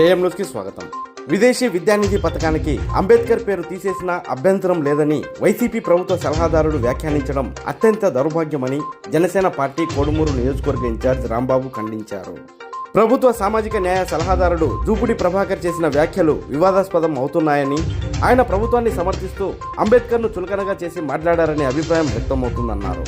AM న్యూస్కి స్వాగతం. విదేశీ విద్యానిధి పథకానికి అంబేద్కర్ పేరు తీసేసిన అభ్యంతరం లేదని వైసీపీ ప్రభుత్వ సలహాదారుడు వ్యాఖ్యానించడం అత్యంత దౌర్భాగ్యమని జనసేన పార్టీ కోడుమూరు నియోజకవర్గ ఇన్ఛార్జ్ రాంబాబు ఖండించారు. ప్రభుత్వ సామాజిక న్యాయ సలహాదారుడు జూపుడి ప్రభాకర్ చేసిన వ్యాఖ్యలు వివాదాస్పదం అవుతున్నాయని, ఆయన ప్రభుత్వాన్ని సమర్థిస్తూ అంబేద్కర్ను చులకనగా చేసి మాట్లాడారనే అభిప్రాయం వ్యక్తమవుతుందన్నారు.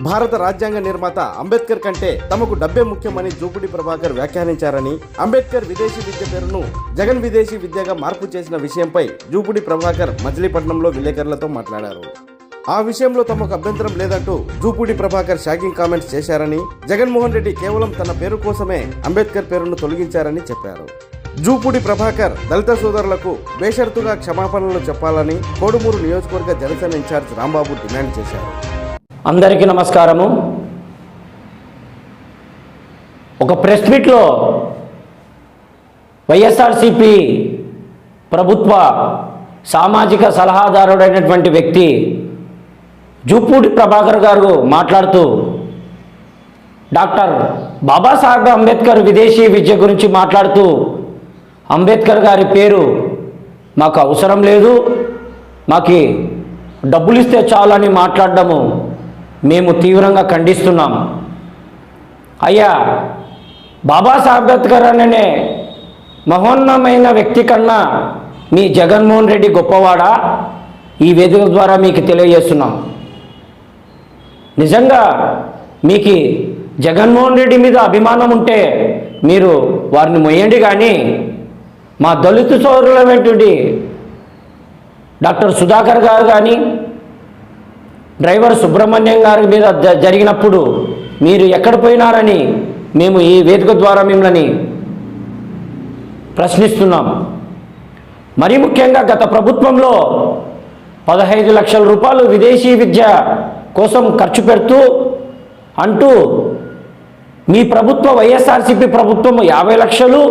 భారత రాజ్యాంగ నిర్మాత అంబేద్కర్ కంటే తమకు డబ్బే ముఖ్యమని జూపుడి ప్రభాకర్ వ్యాఖ్యానించారని, అంబేద్కర్ విదేశీ విద్య పేరును జగన్ విదేశీ విద్యగా మార్పు చేసిన విషయంపై జూపుడి ప్రభాకర్ మచిలీపట్నంలో విలేకరులతో మాట్లాడారు. ఆ విషయంలో తమకు అభ్యంతరం లేదంటూ జూపుడి ప్రభాకర్ షాకింగ్ కామెంట్స్ చేశారని, జగన్మోహన్ రెడ్డి కేవలం తన పేరు కోసమే అంబేద్కర్ పేరును తొలగించారని చెప్పారు. జూపుడి ప్రభాకర్ దళిత సోదరులకు బేషరతుగా క్షమాపణలు చెప్పాలని కోడుమూరు నియోజకవర్గ జనసేన ఇన్ఛార్జ్ రాంబాబు డిమాండ్ చేశారు. అందరికీ నమస్కారము. ఒక ప్రెస్ మీట్లో వైఎస్ఆర్సిపి ప్రభుత్వ సామాజిక సలహాదారుడైనటువంటి వ్యక్తి జూపూడి ప్రభాకర్ గారు మాట్లాడుతూ డాక్టర్ బాబాసాహెబ్ అంబేద్కర్ విదేశీ విద్య గురించి మాట్లాడుతూ అంబేద్కర్ గారి పేరు మాకు అవసరం లేదు, మాకు డబ్బులు ఇస్తే చాలని మాట్లాడడము మేము తీవ్రంగా ఖండిస్తున్నాం. అయ్యా, బాబాసాహెబ్ అంబేద్కర్ అనే మహోన్నతమైన వ్యక్తి కన్నా మీ జగన్మోహన్ రెడ్డి గొప్పవాడా? ఈ వేదిక ద్వారా మీకు తెలియజేస్తున్నాం. నిజంగా మీకు జగన్మోహన్ రెడ్డి మీద అభిమానం ఉంటే మీరు వారిని మొయ్యండి, కానీ మా దళిత సోదరులైనటువంటి డాక్టర్ సుధాకర్ గారు కానీ డ్రైవర్ సుబ్రహ్మణ్యం గారి మీద జరిగినప్పుడు మీరు ఎక్కడ పోయినారని మేము ఈ వేదిక ద్వారా మిమ్మల్ని ప్రశ్నిస్తున్నాం. మరీ ముఖ్యంగా గత ప్రభుత్వంలో 15 లక్షల రూపాయలు విదేశీ విద్య కోసం ఖర్చు పెడుతూ అంటూ మీ ప్రభుత్వ వైఎస్ఆర్సిపి ప్రభుత్వం 50 లక్షలు,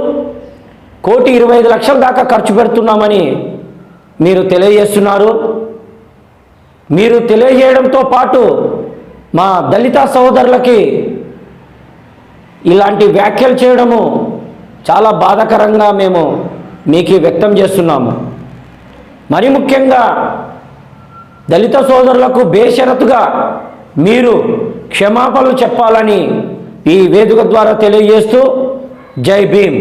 1,25,00,000 దాకా ఖర్చు పెడుతున్నామని మీరు తెలియజేస్తున్నారు. మీరు తెలియజేయడంతో పాటు మా దళిత సోదరులకి ఇలాంటి వ్యాఖ్యలు చేయడము చాలా బాధాకరంగా మేము మీకు వ్యక్తం చేస్తున్నాము. మరి ముఖ్యంగా దళిత సోదరులకు బేషరతుగా మీరు క్షమాపణలు చెప్పాలని ఈ వేదిక ద్వారా తెలియజేస్తూ జై భీమ్.